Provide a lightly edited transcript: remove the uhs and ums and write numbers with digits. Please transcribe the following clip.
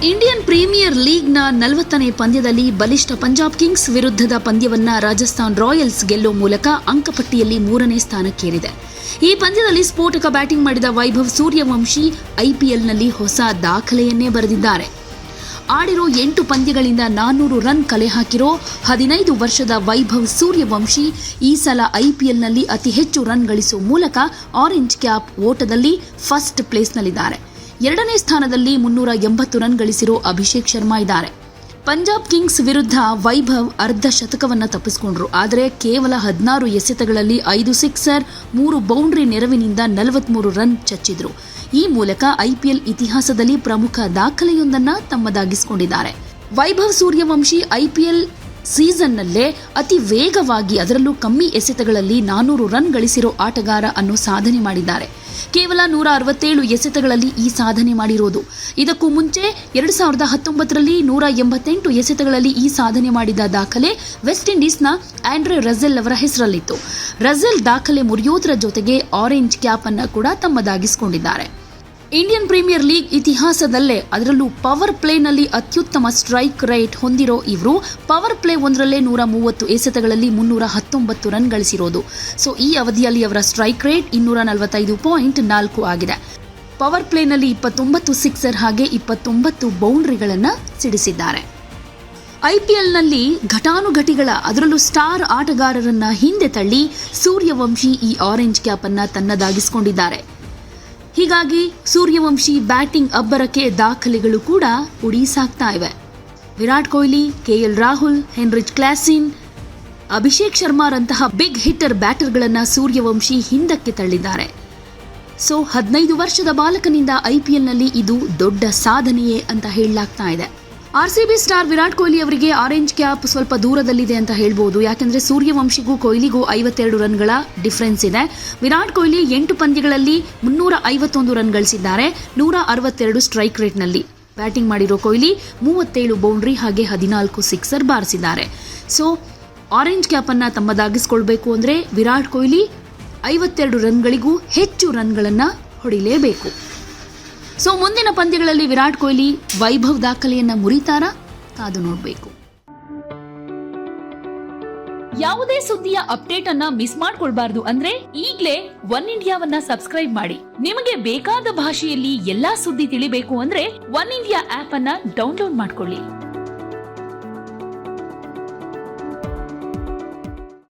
Indian premier ಲೀಗ್ನ 40ನೇ ಪಂದ್ಯದಲ್ಲಿ ಬಲಿಷ್ಠ Punjab Kings ವಿರುದ್ಧದ ಪಂದ್ಯವನ್ನ ರಾಜಸ್ಥಾನ್ ರಾಯಲ್ಸ್ ಗೆಲ್ಲುವ ಮೂಲಕ ಅಂಕಪಟ್ಟಿಯಲ್ಲಿ 3ನೇ ಸ್ಥಾನಕ್ಕೇರಿದೆ. ಈ ಪಂದ್ಯದಲ್ಲಿ ಸ್ಫೋಟಕ ಬ್ಯಾಟಿಂಗ್ ಮಾಡಿದ ವೈಭವ್ ಸೂರ್ಯವಂಶಿ ಐಪಿಎಲ್ನಲ್ಲಿ ಹೊಸ ದಾಖಲೆಯನ್ನೇ ಬರೆದಿದ್ದಾರೆ. ಆಡಿರೋ 8 ಪಂದ್ಯಗಳಿಂದ 400 ರನ್ ಕಲೆ ಹಾಕಿರೋ 15 ವರ್ಷದ ವೈಭವ್ ಸೂರ್ಯವಂಶಿ ಈ ಸಲ ಐಪಿಎಲ್ನಲ್ಲಿ ಅತಿ ಹೆಚ್ಚು ರನ್ ಗಳಿಸುವ ಮೂಲಕ ಆರೆಂಜ್ ಕ್ಯಾಪ್ ಓಟದಲ್ಲಿ ಫಸ್ಟ್ ಪ್ಲೇಸ್ನಲ್ಲಿದ್ದಾರೆ. 2ನೇ ಸ್ಥಾನದಲ್ಲಿ 380 ರನ್ ಗಳಿಸಿರೋ ಅಭಿಷೇಕ್ ಶರ್ಮಾ ಇದ್ದಾರೆ. ಪಂಜಾಬ್ ಕಿಂಗ್ಸ್ ವಿರುದ್ಧ ವೈಭವ್ ಅರ್ಧ ಶತಕವನ್ನು ತಪ್ಪಿಸಿಕೊಂಡ್ರು. ಆದರೆ ಕೇವಲ 16 ಎಸೆತಗಳಲ್ಲಿ 5 ಸಿಕ್ಸರ್ 3 ಬೌಂಡ್ರಿ ನೆರವಿನಿಂದ 43 ರನ್ ಚಚ್ಚಿದ್ರು. ಈ ಮೂಲಕ ಐಪಿಎಲ್ ಇತಿಹಾಸದಲ್ಲಿ ಪ್ರಮುಖ ದಾಖಲೆಯೊಂದನ್ನು ತಮ್ಮದಾಗಿಸಿಕೊಂಡಿದ್ದಾರೆ. ವೈಭವ್ ಸೂರ್ಯವಂಶಿ ಐಪಿಎಲ್ ಸೀಸನ್ನಲ್ಲೇ ಅತಿ ವೇಗವಾಗಿ ಅದರಲ್ಲೂ ಕಮ್ಮಿ ಎಸೆತಗಳಲ್ಲಿ 400 ರನ್ ಗಳಿಸಿರೋ ಆಟಗಾರ ಅನ್ನೋ ಸಾಧನೆ ಮಾಡಿದ್ದಾರೆ. ಕೇವಲ 167 ಎಸೆತಗಳಲ್ಲಿ ಈ ಸಾಧನೆ ಮಾಡಿರೋದು. ಇದಕ್ಕೂ ಮುಂಚೆ 2019ರಲ್ಲಿ 188 ಎಸೆತಗಳಲ್ಲಿ ಈ ಸಾಧನೆ ಮಾಡಿದ ದಾಖಲೆ ವೆಸ್ಟ್ ಇಂಡೀಸ್ನ ಆಂಡ್ರೆ ರಸೆಲ್ ಅವರ ಹೆಸರಲ್ಲಿತ್ತು. ರಸೆಲ್ ದಾಖಲೆ ಮುರಿಯೋದರ ಜೊತೆಗೆ ಆರೆಂಜ್ ಕ್ಯಾಪ್ ಅನ್ನು ಕೂಡ ತಮ್ಮದಾಗಿಸಿಕೊಂಡಿದ್ದಾರೆ. ಇಂಡಿಯನ್ ಪ್ರೀಮಿಯರ್ ಲೀಗ್ ಇತಿಹಾಸದಲ್ಲೇ ಅದರಲ್ಲೂ ಪವರ್ ಪ್ಲೇನಲ್ಲಿ ಅತ್ಯುತ್ತಮ ಸ್ಟ್ರೈಕ್ ರೇಟ್ ಹೊಂದಿರೋ ಇವರು ಪವರ್ ಪ್ಲೇ ಒಂದರಲ್ಲೇ 130 ಎಸೆತಗಳಲ್ಲಿ 319 ರನ್ ಗಳಿಸಿರೋದು. ಸೊ ಈ ಅವಧಿಯಲ್ಲಿ ಅವರ ಸ್ಟ್ರೈಕ್ ರೇಟ್ 245.4 ಆಗಿದೆ. ಪವರ್ ಪ್ಲೇನಲ್ಲಿ 29 ಸಿಕ್ಸರ್ ಹಾಗೆ 29 ಬೌಂಡ್ರಿಗಳನ್ನು ಸಿಡಿಸಿದ್ದಾರೆ. ಐಪಿಎಲ್ನಲ್ಲಿ ಘಟಾನುಘಟಿಗಳ ಅದರಲ್ಲೂ ಸ್ಟಾರ್ ಆಟಗಾರರನ್ನ ಹಿಂದೆ ತಳ್ಳಿ ಸೂರ್ಯವಂಶಿ ಈ ಆರೆಂಜ್ ಕ್ಯಾಪ್ ಅನ್ನ ತನ್ನದಾಗಿಸಿಕೊಂಡಿದ್ದಾರೆ. ಹೀಗಾಗಿ ಸೂರ್ಯವಂಶಿ ಬ್ಯಾಟಿಂಗ್ ಅಬ್ಬರಕ್ಕೆ ದಾಖಲೆಗಳು ಕೂಡ ಉಡಿಸಾಗ್ತಾ ಇವೆ. Virat Kohli, KL Rahul, Heinrich Klaasen, Abhishek ಶರ್ಮಾರಂತಹ ಬಿಗ್ ಹಿಟ್ಟರ್ ಬ್ಯಾಟರ್ಗಳನ್ನು ಸೂರ್ಯವಂಶಿ ಹಿಂದಕ್ಕೆ ತಳ್ಳಿದ್ದಾರೆ. ಸೊ 15 ವರ್ಷದ ಬಾಲಕನಿಂದ ಐಪಿಎಲ್ನಲ್ಲಿ ಇದು ದೊಡ್ಡ ಸಾಧನೆಯೇ ಅಂತ ಹೇಳಲಾಗ್ತಾ ಇದೆ. ಆರ್ಸಿಬಿ ಸ್ಟಾರ್ ವಿರಾಟ್ ಕೊಹ್ಲಿ ಅವರಿಗೆ ಆರೆಂಜ್ ಕ್ಯಾಪ್ ಸ್ವಲ್ಪ ದೂರದಲ್ಲಿದೆ ಅಂತ ಹೇಳ್ಬೋದು. ಯಾಕೆಂದ್ರೆ ಸೂರ್ಯವಂಶಿಗೂ ಕೊಹ್ಲಿಗೂ 52 ರನ್ಗಳ ಡಿಫರೆನ್ಸ್ ಇದೆ. ವಿರಾಟ್ ಕೊಹ್ಲಿ 8 ಪಂದ್ಯಗಳಲ್ಲಿ 351 ರನ್ ಗಳಿಸಿದ್ದಾರೆ. 162 ಸ್ಟ್ರೈಕ್ ರೇಟ್ನಲ್ಲಿ ಬ್ಯಾಟಿಂಗ್ ಮಾಡಿರೋ ಕೊಹ್ಲಿ 37 ಬೌಂಡ್ರಿ ಹಾಗೆ 14 ಸಿಕ್ಸರ್ ಬಾರಿಸಿದ್ದಾರೆ. ಸೊ ಆರೆಂಜ್ ಕ್ಯಾಪ್ ಅನ್ನ ತಮ್ಮದಾಗಿಸಿಕೊಳ್ಬೇಕು ಅಂದ್ರೆ ವಿರಾಟ್ ಕೊಹ್ಲಿ 52 ರನ್ಗಳಿಗೂ ಹೆಚ್ಚು ರನ್ಗಳನ್ನು ಹೊಡಿಲೇಬೇಕು. ಸೊ ಮುಂದಿನ ಪಂದ್ಯಗಳಲ್ಲಿ ವಿರಾಟ್ ಕೊಹ್ಲಿ ವೈಭವ್ ದಾಖಲೆಯನ್ನ ಮುರಿತಾರಾ? ಕಾದು ನೋಡಬೇಕು. ಯಾವುದೇ ಸುದ್ದಿಯ ಅಪ್ಡೇಟ್ ಅನ್ನ ಮಿಸ್ ಮಾಡ್ಕೊಳ್ಬಾರ್ದು ಅಂದ್ರೆ ಈಗ್ಲೇ ಒನ್ ಇಂಡಿಯಾವನ್ನ ಸಬ್ಸ್ಕ್ರೈಬ್ ಮಾಡಿ. ನಿಮಗೆ ಬೇಕಾದ ಭಾಷೆಯಲ್ಲಿ ಎಲ್ಲಾ ಸುದ್ದಿ ತಿಳಿಬೇಕು ಅಂದ್ರೆ ಒನ್ ಇಂಡಿಯಾ ಆಪ್ ಅನ್ನ ಡೌನ್ಲೋಡ್ ಮಾಡ್ಕೊಳ್ಳಿ.